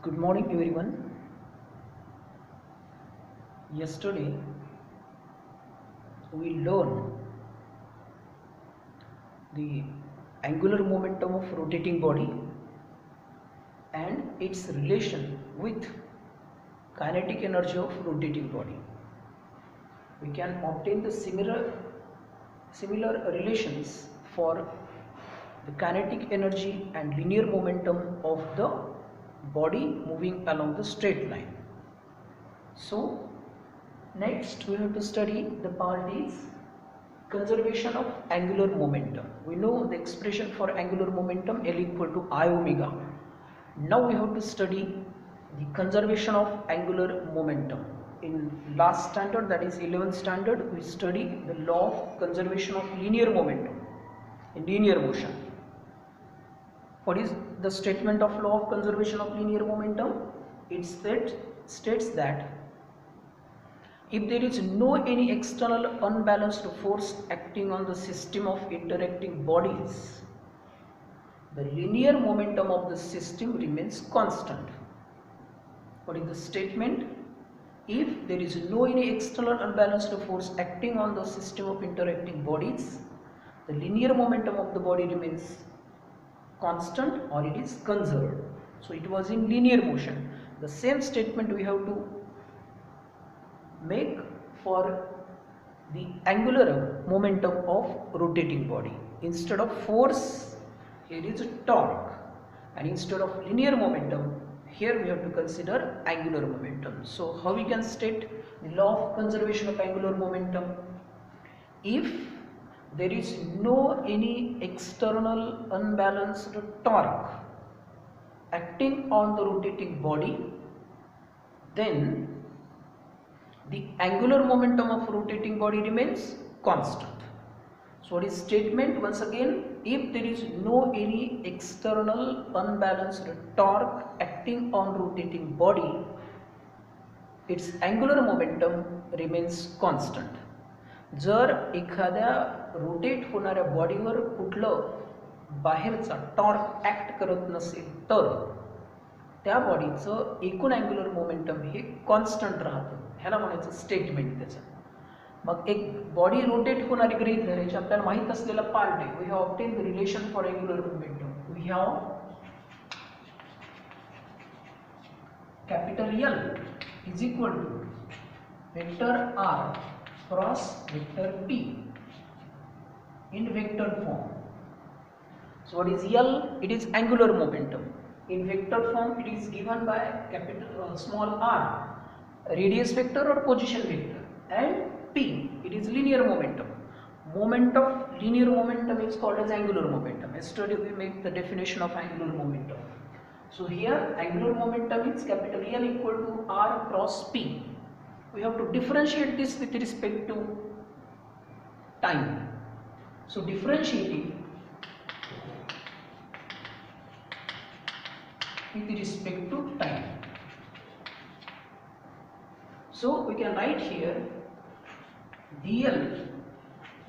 Good morning, everyone. Yesterday we learned the angular momentum of rotating body and its relation with kinetic energy of rotating body. We can obtain the similar relations for the kinetic energy and linear momentum of the body moving along the straight line. So next we have to study the part is conservation of angular momentum. We know the expression for angular momentum L equal to I omega. Now we have to study the conservation of angular momentum. In last standard, that is 11th standard, we studied the law of conservation of linear momentum in linear motion. What is the statement of law of conservation of linear momentum? It states that if there is no any external unbalanced force acting on the system of interacting bodies, the linear momentum of the system remains constant. What is the statement? If there is no any external unbalanced force acting on the system of interacting bodies, the linear momentum of the body remains constant or it is conserved. So it was in linear motion. The same statement we have to make for the angular momentum of rotating body. Instead of force, here is torque, and instead of linear momentum, here we have to consider angular momentum. So how we can state the law of conservation of angular momentum? If there is no any external unbalanced torque acting on the rotating body, then the angular momentum of rotating body remains constant. So what is statement? Once again, if there is no any external unbalanced torque acting on rotating body, its angular momentum remains constant. जर एखाद्या rotate होणाऱ्या बॉडीवर कुठलं बाहेरचा torque act करत नसेल तर त्या बॉडीचं एकूण अँग्युलर मोमेंटम हे कॉन्स्टंट राहतं. ह्याला म्हणायचं स्टेटमेंट त्याचं. मग एक बॉडी रोटेट होणारी गृहीत धरायची, आपल्याला माहित असलेला पार्ट आहे. We have obtain the relation for angular momentum. We have capital L is equal to vector R cross vector P in vector form. So what is L? It is angular momentum. In vector form it is given by capital small r, radius vector or position vector, and P, it is linear momentum. Moment of linear momentum is called as angular momentum. Yesterday we make the definition of angular momentum. So here angular momentum is capital L equal to r cross P. We have to differentiate this with respect to time. So differentiating with respect to time. So we can write here dl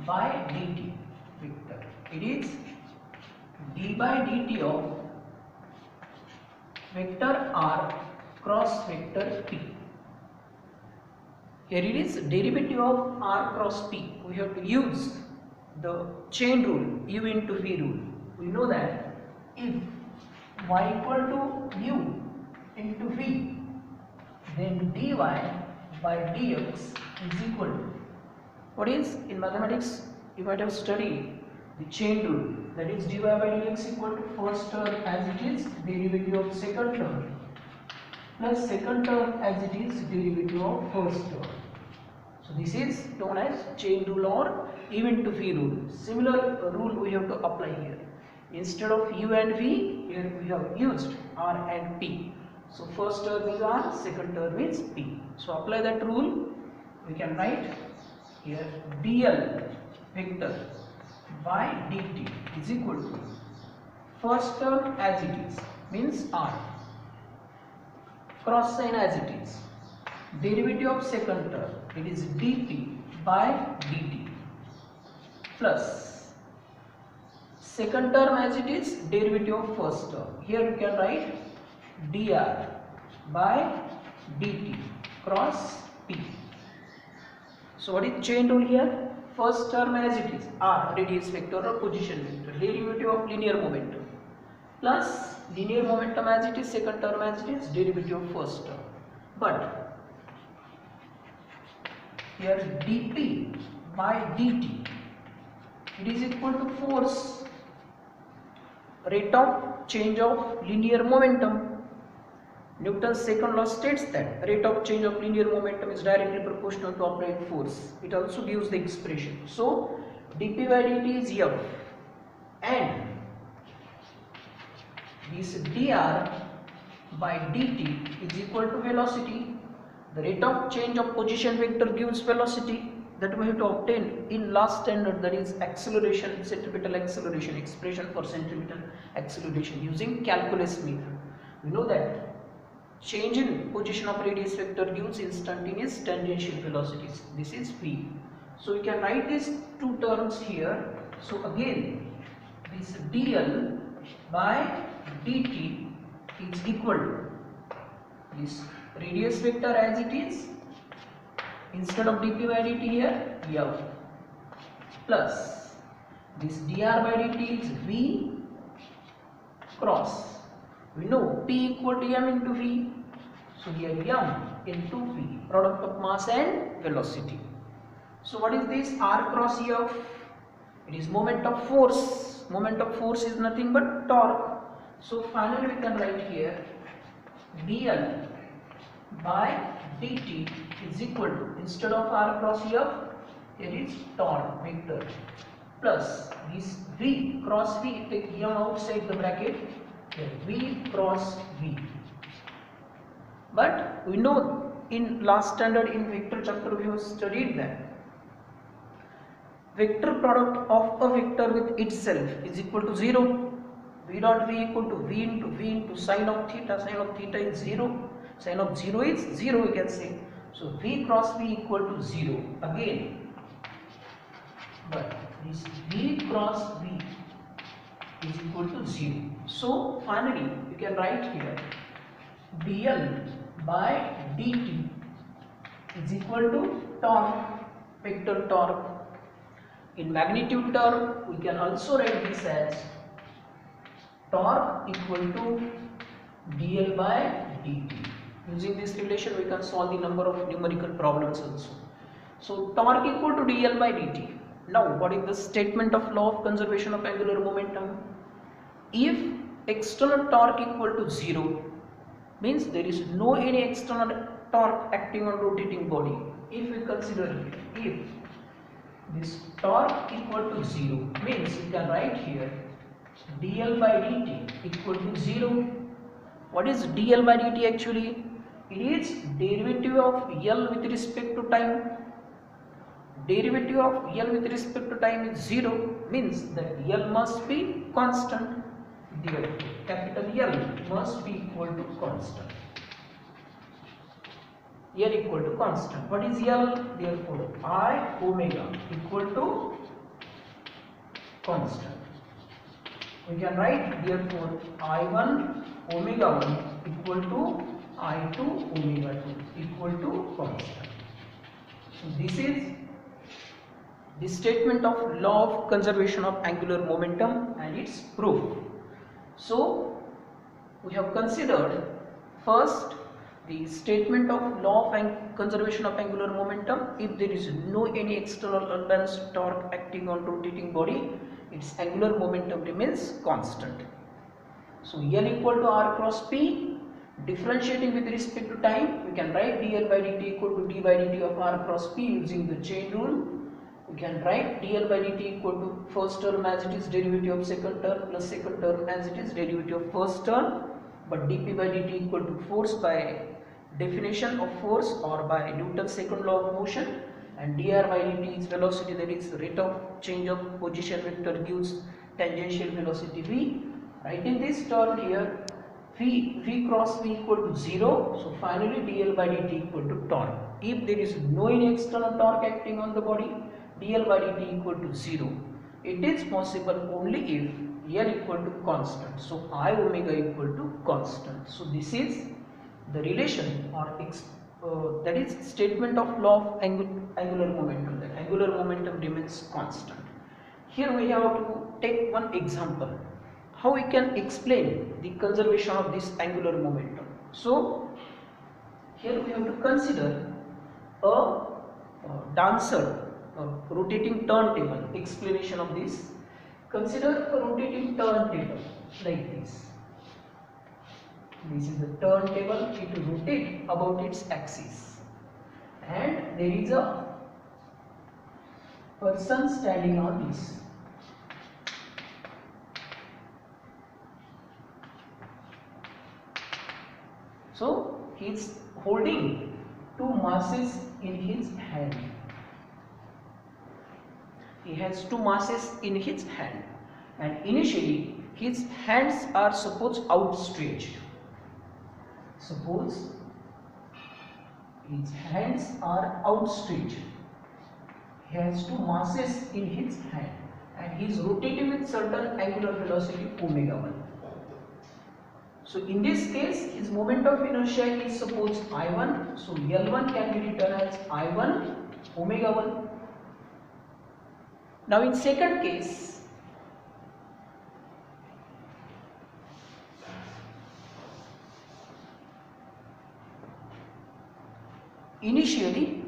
by dt vector. It is d by dt of vector r cross vector p. Here it is derivative of r cross p. We have to use the chain rule, u into v rule. We know that if y equal to u into v, then dy by dx is equal to, what is, in mathematics you might have studied the chain rule, that is dy by dx equal to first term as it is derivative of second term plus second term as it is derivative of first term. So this is known as chain rule or u into v rule. Similar rule we have to apply here. Instead of u and v, here we have used r and p. So first term is r, second term is p. So apply that rule. We can write here dl vector by dt is equal to first term as it is, means r, cross sign as it is, derivative of second term, it is dt by dt, plus second term as it is derivative of first term. Here you can write dr by dt cross p. So what is chain rule here? First term as it is, r radius vector or position vector, derivative of linear momentum, plus linear momentum as it is, second term as it is, derivative of first term. But here dp by dt, it is equal to force, rate of change of linear momentum. Newton's second law states that rate of change of linear momentum is directly proportional to applied force. It also gives the expression. So dp by dt is f, and this dr by dt is equal to velocity. The rate of change of position vector gives velocity that we have to obtain in last standard, that is acceleration, centripetal acceleration, expression for centripetal acceleration using calculus method. We know that change in position of radius vector gives instantaneous tangential velocities. This is v. So we can write these two terms here. So again, this dl by dt is equal to this radius vector as it is, instead of dp by dt here f, plus this dr by dt is v cross, we know p equal to m into v, so here m into v, product of mass and velocity. So what is this r cross f? It is moment of force. Moment of force is nothing but torque. So finally we can write here dl by dt is equal to, instead of r cross f, here is torque vector, plus this v cross v, take m outside the bracket, here v cross v. But we know in last standard in vector chapter we have studied that vector product of a vector with itself is equal to 0. V dot v equal to v into sine of theta. Sine of theta is 0. Sine of 0 is 0, we can say. So v cross v equal to 0 again. But this v cross v is equal to 0. So finally you can write here dl by dt is equal to torque, vector torque. In magnitude term we can also write this as torque equal to dl by dt. Using this relation we can solve the number of numerical problems also. So torque equal to dl by dt. Now what is the statement of law of conservation of angular momentum? If external torque equal to 0, means there is no any external torque acting on rotating body. If we consider if this torque equal to 0, means we can write here dl by dt equal to 0. What is dl by dt actually? It is derivative of L with respect to time. Derivative of L with respect to time is 0, means that L must be constant. Therefore, capital L must be equal to constant. L equal to constant. What is L? Therefore, I omega equal to constant. We can write therefore I1 omega 1 equal to I2 omega 2 equal to constant. So this is the statement of law of conservation of angular momentum and its proof. So we have considered first the statement of law of conservation of angular momentum. If there is no any external unbalanced torque acting on rotating body, its angular momentum remains constant. So L equal to R cross P. Differentiating with respect to time, we can write dl by dt equal to d by dt of r cross p using the chain rule. We can write dl by dt equal to first term as it is derivative of second term plus second term as it is derivative of first term, but dp by dt equal to force by definition of force or by Newton's second law of motion, and dr by dt is velocity, that is rate of change of position vector gives tangential velocity v. Writing this term here, v cross v equal to 0, so finally dl by dt equal to torque. If there is no any external torque acting on the body, dl by dt equal to 0. It is possible only if L equal to constant, so I omega equal to constant. So this is the relation or that is statement of law of angular momentum, that angular momentum remains constant. Here we have to take one example, how we can explain the conservation of this angular momentum. So here we have to consider a dancer, a rotating turntable. Explanation of this: consider a rotating turntable like this. This is the turntable, it rotates about its axis, and there is a person standing on this. So he is holding two masses in his hand. He has two masses in his hand, and initially his hands are suppose outstretched. Suppose his hands are outstretched. He has two masses in his hand and he is rotating with certain angular velocity omega 1. So in this case his moment of inertia is suppose I1. So L1 can be written as I1 omega 1. Now in second case, initially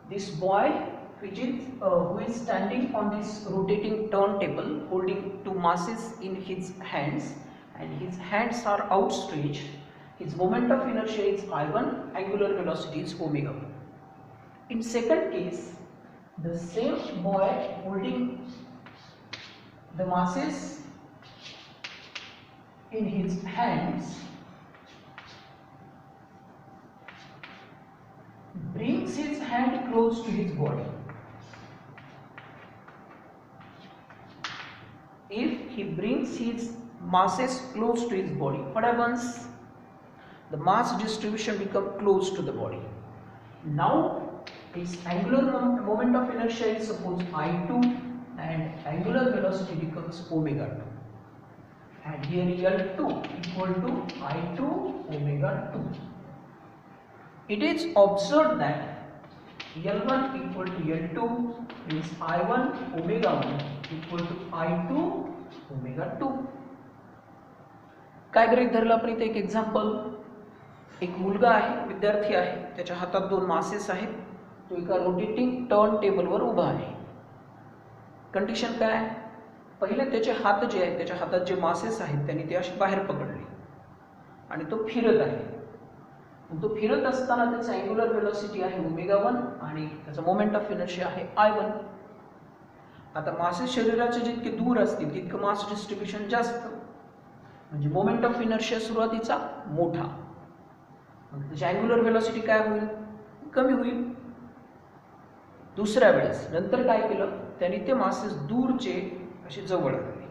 this boy who is standing on this rotating turntable holding two masses in his hands and his hands are outstretched, his moment of inertia is I1, angular velocity is omega 1. In second case, the same boy holding the masses in his hands brings his hand close to his body. If he brings his masses close to his body, what happens? The mass distribution becomes close to the body. Now its angular moment of inertia is suppose I2 and angular velocity becomes omega 2. And here L2 equal to I2 omega 2. It is observed that L1 equal to L2 means I1 omega 1 equal to I2 omega 2. काय गृहीत धरलं आपण इथे एक example, एक मुलगा आहे, विद्यार्थी आहे, त्याच्या हातात दोन मासेस आहेत, तो एका रोटेटिंग टर्न टेबलवर उभा आहे. कंडिशन काय? पहिले त्याचे हात जे आहेत, त्याच्या हातात जे मासेस आहेत त्यांनी ते असे बाहेर पकडले आणि तो फिरत आहे. तो फिरत असताना त्याचा अँग्युलर वेलोसिटी आहे ओमेगा 1 आणि त्याचा मोमेंट ऑफ इनर्शिया आहे I1. आता मासेस शरीराचे जितके दूर असतील तितकं मास डिस्ट्रीब्युशन जास्त, म्हणजे मोमेंट ऑफ इनर्शिया सुरुवातीचा मोठा, मग त्याची अँग्युलर वेलोसिटी काय होईल? कमी होईल. दुसऱ्या वेळेस नंतर काय केलं त्यांनी, ते मासेस दूरचे असे जवळ आले.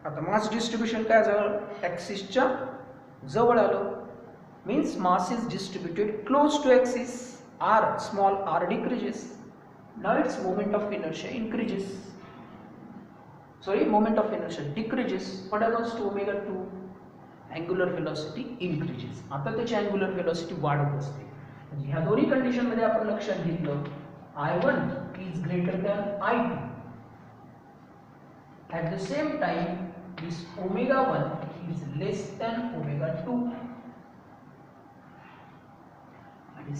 आता मास डिस्ट्रीब्युशन काय झालं? ॲक्सिसच्या जवळ आलं. Means mass is distributed close to axis. R, small r decreases. Now its moment of inertia increases. Moment of inertia decreases. What happens to omega 2? Angular velocity increases. आता त्याची angular velocity वाढत असते. म्हणजे ह्या दोन्ही कंडिशन मध्ये आपण लक्षात घेतलं I1 is greater than I2. At the same time, this omega 1 is less than omega 2.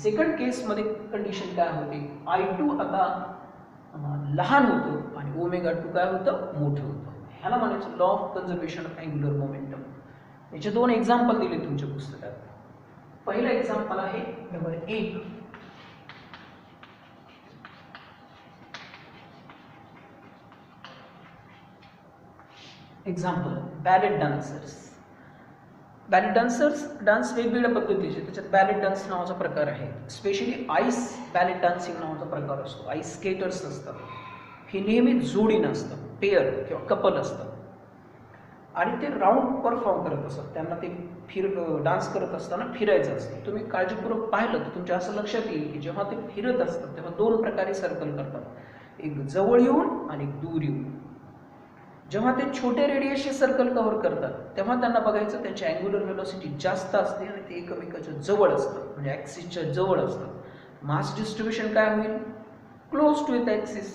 Second case मध्ये कंडिशन काय होते? I2 आता लहान होतं आणि ओमेगा 2 काय होतं? मोठं होतं. ह्याला म्हणायचं law of conservation of angular momentum. याचे दोन एक्झाम्पल दिले तुमच्या पुस्तकात. पहिलं एक्झाम्पल आहे number 1. Example, ballot dancers. Ballot dance वेगवेगळ्या पद्धतीचे, त्याच्यात बॅलेट डान्स नावाचा प्रकार आहे. स्पेशली आईस बॅलेट डान्सिंग नावाचा प्रकार असतो. आईस स्केटर्स असतात, हे नेहमी जोडी नसतं, पेअर किंवा कपल असतं आणि ते राऊंड परफॉर्म करत असतात. त्यांना ते डान्स करत असताना फिरायचं असतं. तुम्ही काळजीपूर्वक पाहिलं तर तुमच्या असं लक्षात येईल की जेव्हा ते फिरत असतात तेव्हा दोन प्रकारे सर्कल करतात, एक जवळ येऊन आणि एक दूर येऊन. जेव्हा ते छोटे रेडियसचे सर्कल कव्हर करतात तेव्हा त्यांना बघायचं त्यांची अँग्युलर व्हेलॉसिटी जास्त असते आणि ते एकमेकाच्या जवळ असतात, म्हणजे ॲक्सिसच्या जवळ असतात. मास डिस्ट्रीब्युशन काय होईल? क्लोज टू विथ ॲक्सिस,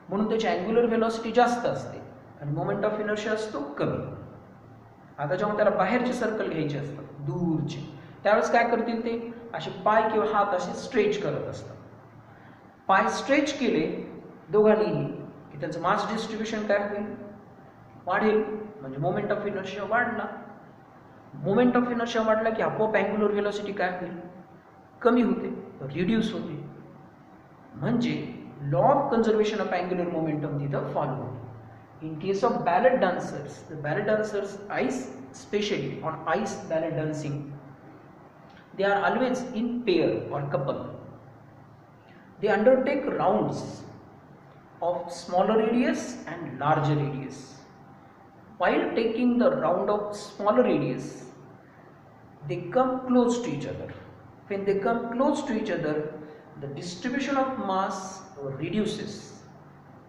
म्हणून त्याची अँग्युलर व्हेलॉसिटी जास्त असते आणि मोमेंट ऑफ इनर्शिया असतो कमी. आता जेव्हा त्याला बाहेरचे सर्कल घ्यायचे असतात दूरचे, त्यावेळेस काय करतील ते असे पाय किंवा हात असे स्ट्रेच करत असतात. पाय स्ट्रेच केले दोघांनीही की त्यांचं मास डिस्ट्रीब्युशन काय होईल? वाढेल, म्हणजे मोमेंट ऑफ इनर्शिया वाढला. मोमेंट ऑफ इनर्शिया वाढला की आपोआप अँग्युलर व्हेलॉसिटी काय होईल? कमी होते, रिड्यूस होते. म्हणजे law of conservation of angular momentum तिथं फॉलो होते. In case of ballet dancers, the ballet dancers ice, especially on ice ballet dancing, they are always in pair or couple. They undertake rounds of smaller radius and larger radius. While taking the round of smaller radius, they come close to each other. When they come close to each other, the distribution of mass reduces.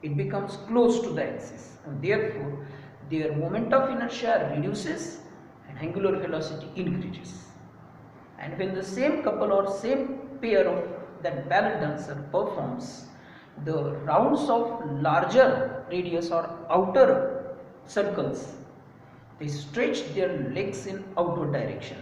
It becomes close to the axis, and therefore their moment of inertia reduces and angular velocity increases. And when the same couple or same pair of that ballet dancer performs the rounds of larger radius or outer circles, they stretch their legs in outward direction.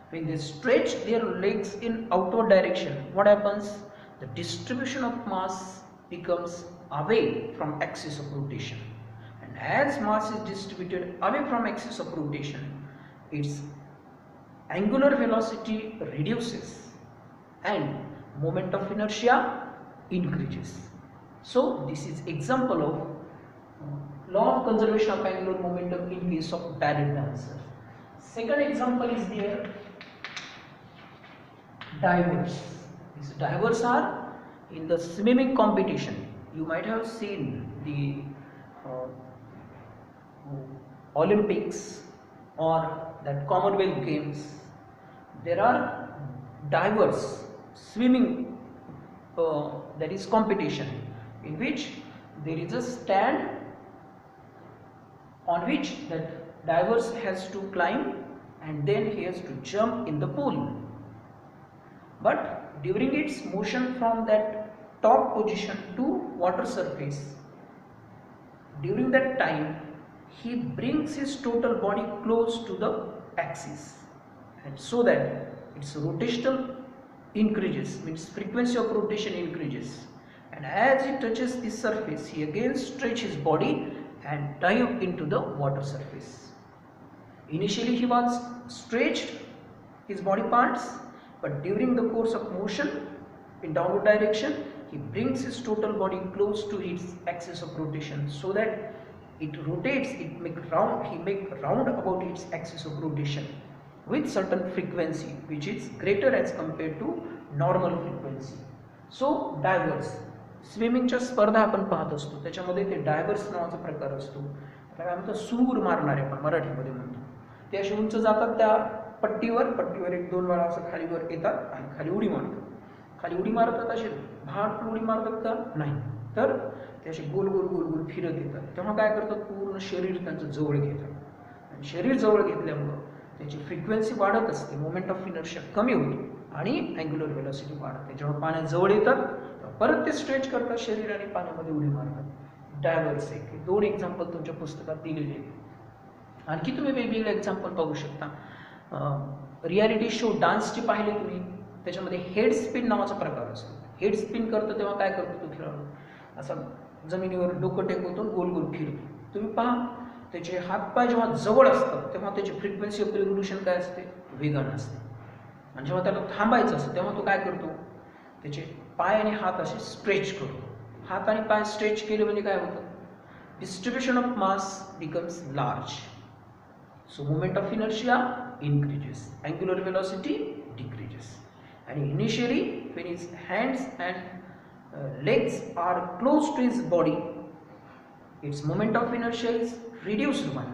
When they stretch their legs in outward direction, what happens? The distribution of mass becomes away from axis of rotation, and as mass is distributed away from axis of rotation, its angular velocity reduces and moment of inertia increases. So this is example of law of conservation of angular momentum in case of ballet dancer. Second example is there, divers. These divers are in the swimming competition. You might have seen the Olympics or that Commonwealth Games. There are divers swimming, that is competition, in which there is a stand on which that divers has to climb and then he has to jump in the pool. But during its motion from that top position to water surface, during that time he brings his total body close to the axis, and so that its rotational increases, means frequency of rotation increases, and as he touches the surface he again stretches his body and dive into the water surface. Initially he was stretched his body parts, but during the course of motion in downward direction he brings his total body close to its axis of rotation, so that it rotates, he make round about its axis of rotation with certain frequency which is greater as compared to normal frequency. So divers, स्विमिंगच्या स्पर्धा आपण पाहत असतो, त्याच्यामध्ये ते diverse नावाचा प्रकार असतो. काय म्हणतात, सूर मारणारे आपण मराठीमध्ये म्हणतो. ते असे उंच जातात त्या पट्टीवर एक दोन वेळा असं खालीवर येतात आणि खाली उडी मारतात. खाली उडी मारतात असे भाट उडी मारतात का? नाही, तर ते असे गोल गोल गोल गोल फिरत येतात. तेव्हा काय करतात, पूर्ण शरीर त्यांचं जवळ घेतात, आणि शरीर जवळ घेतल्यामुळं त्याची फ्रिक्वेन्सी वाढत असते, मोमेंट ऑफ इनर्शिया कमी होतो आणि अँग्युलर व्हेलॉसिटी वाढते. जेव्हा पाण्यात जवळ येतात परत ते स्ट्रेच करतात शरीर आणि पाण्यामध्ये उडी मारतात. डायव्हर्स एक दोन एक्झाम्पल तुमच्या पुस्तकात दिलेले आहेत. आणखी तुम्ही वेगवेगळे एक्झाम्पल पाहू शकता. रियालिटी शो डान्सचे पाहिले तुम्ही, त्याच्यामध्ये हेड स्पिन नावाचा प्रकार असतो. हेड स्पिन करतो तेव्हा काय करतो तो खेळाडू, असा जमिनीवर डोकं टेकवतो, गोल गोल फिरतो. तुम्ही पहा त्याचे हातपाय जेव्हा जवळ असतात तेव्हा त्याची फ्रिक्वेन्सी ऑफ रिव्होल्यूशन काय असते, वेगानं असते. आणि जेव्हा त्याला थांबायचं असतं तेव्हा तो काय करतो, त्याचे पाय आणि हात असे स्ट्रेच करतो. हात आणि पाय स्ट्रेच केले म्हणजे काय होतं, distribution of mass becomes large. So moment of inertia increases, angular velocity decreases, and initially when his hands and legs are close to his body, its moment of inertia is reduced one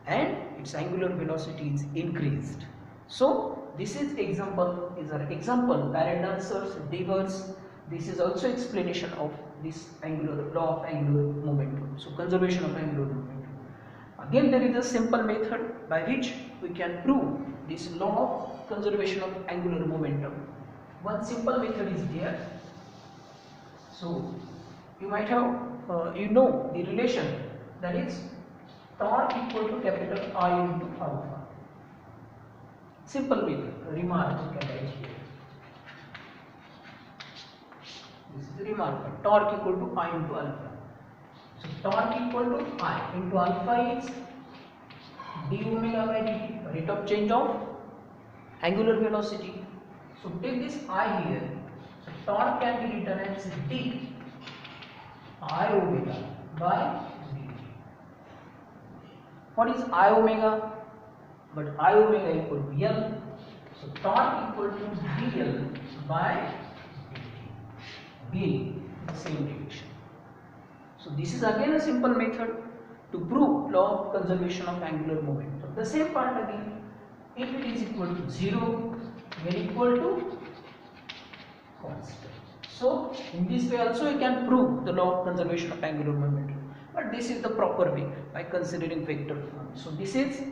and its angular velocity is increased. So this is an example ballet dancers, divers. This is also explanation of this law of angular momentum. So conservation of angular momentum. Again, there is a simple method by which we can prove this law of conservation of angular momentum. One simple method is there. So you might have the relation, that is torque equal to capital I into alpha. Simple method, remark you can write here. This is the remark, torque equal to I into alpha. So torque equal to I into alpha is d omega by dt, rate of change of angular velocity. So take this I here. So torque can be written as d I omega by dt. What is I omega? But I omega equal to L. So torque equal to dl by dt, being the same direction. So this is again a simple method to prove law of conservation of angular momentum. The same part again, if it is equal to 0, we are equal to constant. So in this way also you can prove the law of conservation of angular momentum. But this is the proper way by considering vector form. So this is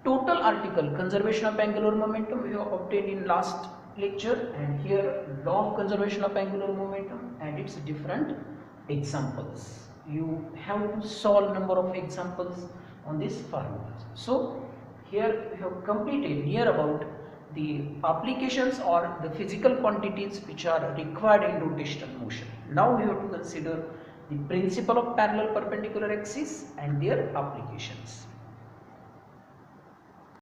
total article conservation of angular momentum we have obtained in last lecture, and here law of conservation of angular momentum and its different examples. You have to solve number of examples on this formula. So here we have completed near about the applications or the physical quantities which are required in rotational motion. Now we have to consider the principle of parallel perpendicular axis and their applications.